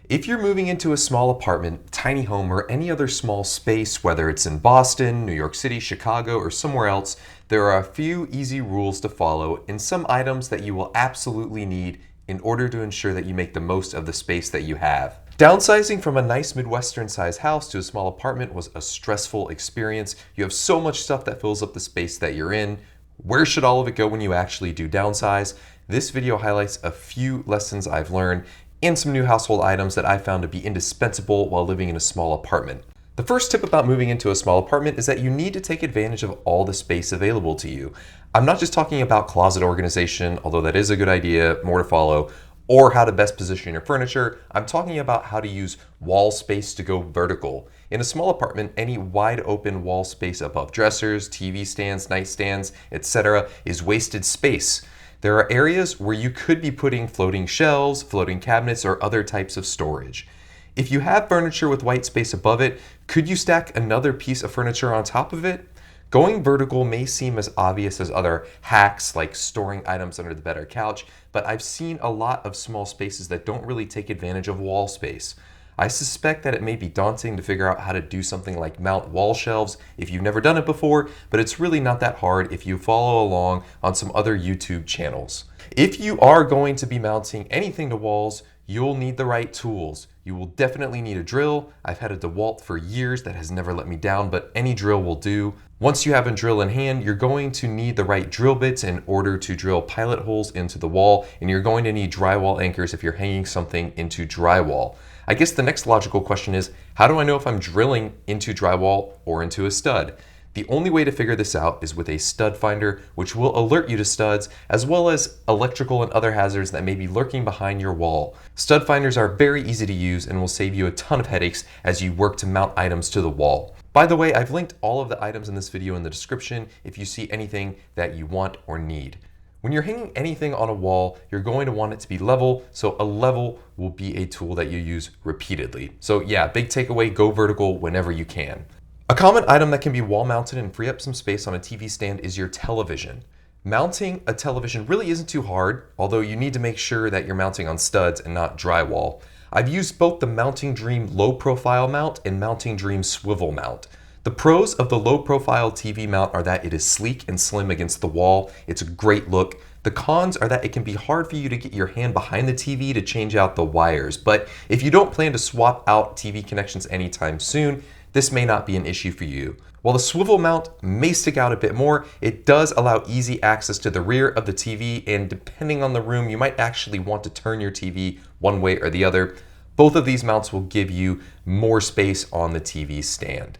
If you're moving into a small apartment, tiny home, or any other small space, whether it's in Boston, New York City, Chicago, or somewhere else, there are a few easy rules to follow and some items that you will absolutely need in order to ensure that you make the most of the space that you have. Downsizing from a nice Midwestern sized house to a small apartment was a stressful experience. You have so much stuff that fills up the space that you're in. Where should all of it go when you actually do downsize? This video highlights a few lessons I've learned and some new household items that I found to be indispensable while living in a small apartment. The first tip about moving into a small apartment is that you need to take advantage of all the space available to you. I'm not just talking about closet organization, although that is a good idea, more to follow, or how to best position your furniture. I'm talking about how to use wall space to go vertical. In a small apartment, any wide open wall space above dressers, TV stands, nightstands, etc. is wasted space. There are areas where you could be putting floating shelves, floating cabinets, or other types of storage. If you have furniture with white space above it, could you stack another piece of furniture on top of it? Going vertical may seem as obvious as other hacks like storing items under the bed or couch, but I've seen a lot of small spaces that don't really take advantage of wall space. I suspect that it may be daunting to figure out how to do something like mount wall shelves if you've never done it before, but it's really not that hard if you follow along on some other YouTube channels. If you are going to be mounting anything to walls, you'll need the right tools. You will definitely need a drill. I've had a DeWalt for years that has never let me down, but any drill will do. Once you have a drill in hand, you're going to need the right drill bits in order to drill pilot holes into the wall, and you're going to need drywall anchors if you're hanging something into drywall. I guess the next logical question is, how do I know if I'm drilling into drywall or into a stud? The only way to figure this out is with a stud finder, which will alert you to studs, as well as electrical and other hazards that may be lurking behind your wall. Stud finders are very easy to use and will save you a ton of headaches as you work to mount items to the wall. By the way, I've linked all of the items in this video in the description if you see anything that you want or need. When you're hanging anything on a wall, you're going to want it to be level, so a level will be a tool that you use repeatedly. So yeah, big takeaway, go vertical whenever you can. A common item that can be wall mounted and free up some space on a TV stand is your television. Mounting a television really isn't too hard, although you need to make sure that you're mounting on studs and not drywall. I've used both the Mounting Dream low profile mount and Mounting Dream swivel mount. The pros of the low profile TV mount are that it is sleek and slim against the wall. It's a great look. The cons are that it can be hard for you to get your hand behind the TV to change out the wires, but if you don't plan to swap out TV connections anytime soon, this may not be an issue for you. While the swivel mount may stick out a bit more, it does allow easy access to the rear of the TV, and depending on the room, you might actually want to turn your TV one way or the other. Both of these mounts will give you more space on the TV stand.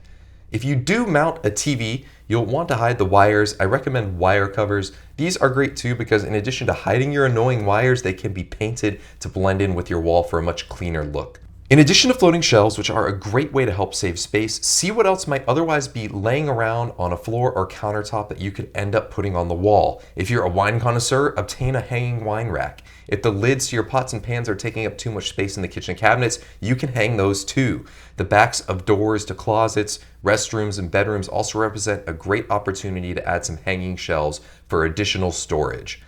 If you do mount a TV, you'll want to hide the wires. I recommend wire covers. These are great too because in addition to hiding your annoying wires, they can be painted to blend in with your wall for a much cleaner look. In addition to floating shelves, which are a great way to help save space, see what else might otherwise be laying around on a floor or countertop that you could end up putting on the wall. If you're a wine connoisseur, obtain a hanging wine rack. If the lids to your pots and pans are taking up too much space in the kitchen cabinets, you can hang those too. The backs of doors to closets, restrooms, and bedrooms also represent a great opportunity to add some hanging shelves for additional storage.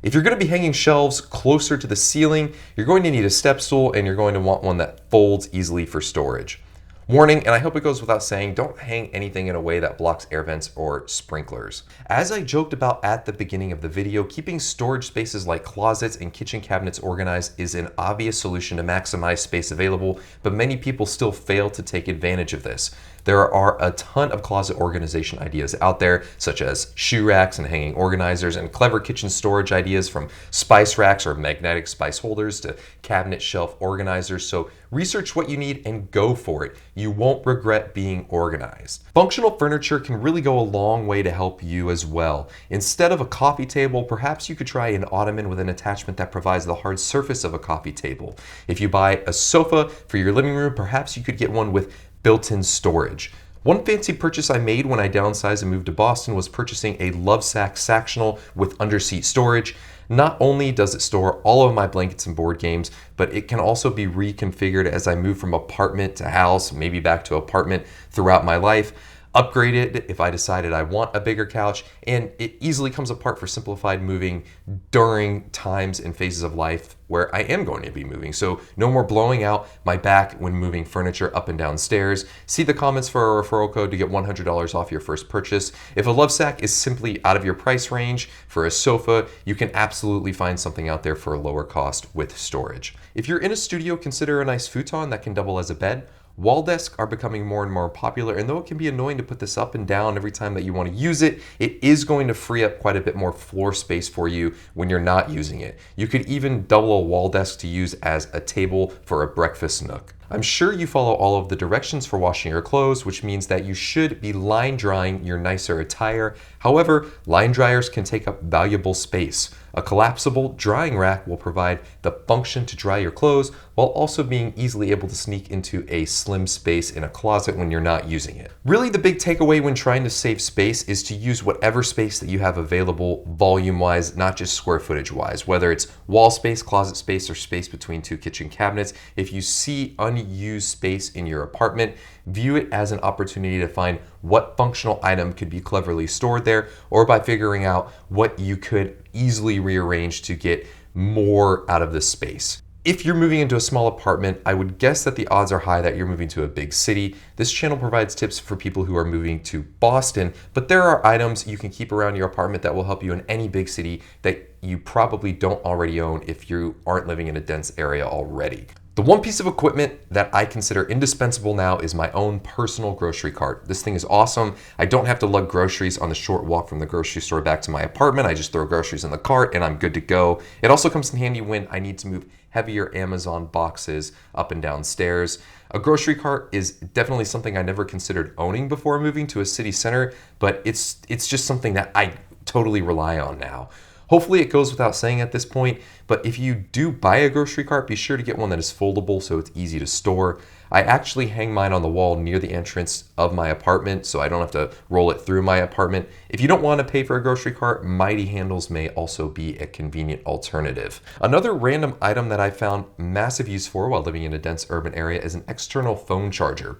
If you're going to be hanging shelves closer to the ceiling, you're going to need a step stool and you're going to want one that folds easily for storage. Warning, and I hope it goes without saying, don't hang anything in a way that blocks air vents or sprinklers. As I joked about at the beginning of the video, keeping storage spaces like closets and kitchen cabinets organized is an obvious solution to maximize space available, but many people still fail to take advantage of this. There are a ton of closet organization ideas out there, such as shoe racks and hanging organizers, and clever kitchen storage ideas from spice racks or magnetic spice holders to cabinet shelf organizers. So research what you need and go for it. You won't regret being organized. Functional furniture can really go a long way to help you as well. Instead of a coffee table, perhaps you could try an ottoman with an attachment that provides the hard surface of a coffee table. If you buy a sofa for your living room, perhaps you could get one with built-in storage. One fancy purchase I made when I downsized and moved to Boston was purchasing a Lovesac Sactional with underseat storage. Not only does it store all of my blankets and board games, but it can also be reconfigured as I move from apartment to house, maybe back to apartment throughout my life. upgrade it if I decided I want a bigger couch, and it easily comes apart for simplified moving during times and phases of life where I am going to be moving. So no more blowing out my back when moving furniture up and down stairs. See the comments for a referral code to get $100 off your first purchase. If a Lovesac is simply out of your price range for a sofa, you can absolutely find something out there for a lower cost with storage. If you're in a studio, consider a nice futon that can double as a bed. Wall desks are becoming more and more popular, and though it can be annoying to put this up and down every time that you want to use it, it is going to free up quite a bit more floor space for you when you're not using it. You could even double a wall desk to use as a table for a breakfast nook. I'm sure you follow all of the directions for washing your clothes, which means that you should be line drying your nicer attire. However, line dryers can take up valuable space. A collapsible drying rack will provide the function to dry your clothes while also being easily able to sneak into a slim space in a closet when you're not using it. Really, the big takeaway when trying to save space is to use whatever space that you have available volume-wise, not just square footage-wise, whether it's wall space, closet space, or space between two kitchen cabinets. If you see unused space in your apartment, view it as an opportunity to find what functional item could be cleverly stored there, or by figuring out what you could easily rearrange to get more out of this space. If you're moving into a small apartment, I would guess that the odds are high that you're moving to a big city. This channel provides tips for people who are moving to Boston, but there are items you can keep around your apartment that will help you in any big city that you probably don't already own if you aren't living in a dense area already. The one piece of equipment that I consider indispensable now is my own personal grocery cart. This thing is awesome. I don't have to lug groceries on the short walk from the grocery store back to my apartment. I just throw groceries in the cart and I'm good to go. It also comes in handy when I need to move heavier Amazon boxes up and down stairs. A grocery cart is definitely something I never considered owning before moving to a city center, but it's just something that I totally rely on now. Hopefully it goes without saying at this point, but if you do buy a grocery cart, be sure to get one that is foldable so it's easy to store. I actually hang mine on the wall near the entrance of my apartment so I don't have to roll it through my apartment. If you don't want to pay for a grocery cart, mighty handles may also be a convenient alternative. Another random item that I found massive use for while living in a dense urban area is an external phone charger.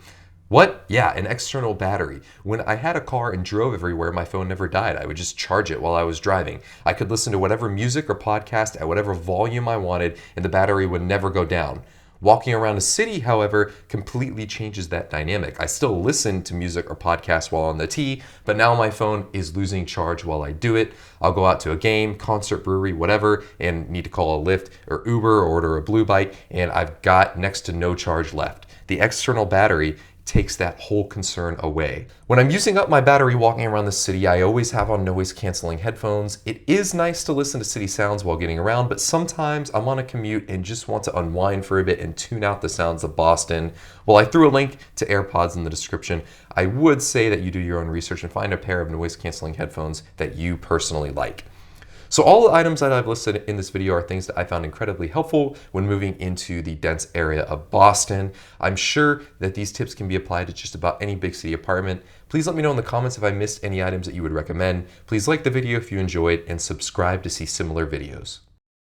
What? Yeah, an external battery. When I had a car and drove everywhere, my phone never died. I would just charge it while I was driving. I could listen to whatever music or podcast at whatever volume I wanted, and the battery would never go down. Walking around a city, however, completely changes that dynamic. I still listen to music or podcasts while on the T, but now my phone is losing charge while I do it. I'll go out to a game, concert, brewery, whatever, and need to call a Lyft or Uber or order a Blue Bite, and I've got next to no charge left. The external battery takes that whole concern away. When I'm using up my battery walking around the city, I always have on noise canceling headphones. It is nice to listen to city sounds while getting around, but sometimes I'm on a commute and just want to unwind for a bit and tune out the sounds of Boston. Well, I threw a link to AirPods in the description. I would say that you do your own research and find a pair of noise canceling headphones that you personally like. So all the items that I've listed in this video are things that I found incredibly helpful when moving into the dense area of Boston. I'm sure that these tips can be applied to just about any big city apartment. Please let me know in the comments if I missed any items that you would recommend. Please like the video if you enjoyed and subscribe to see similar videos.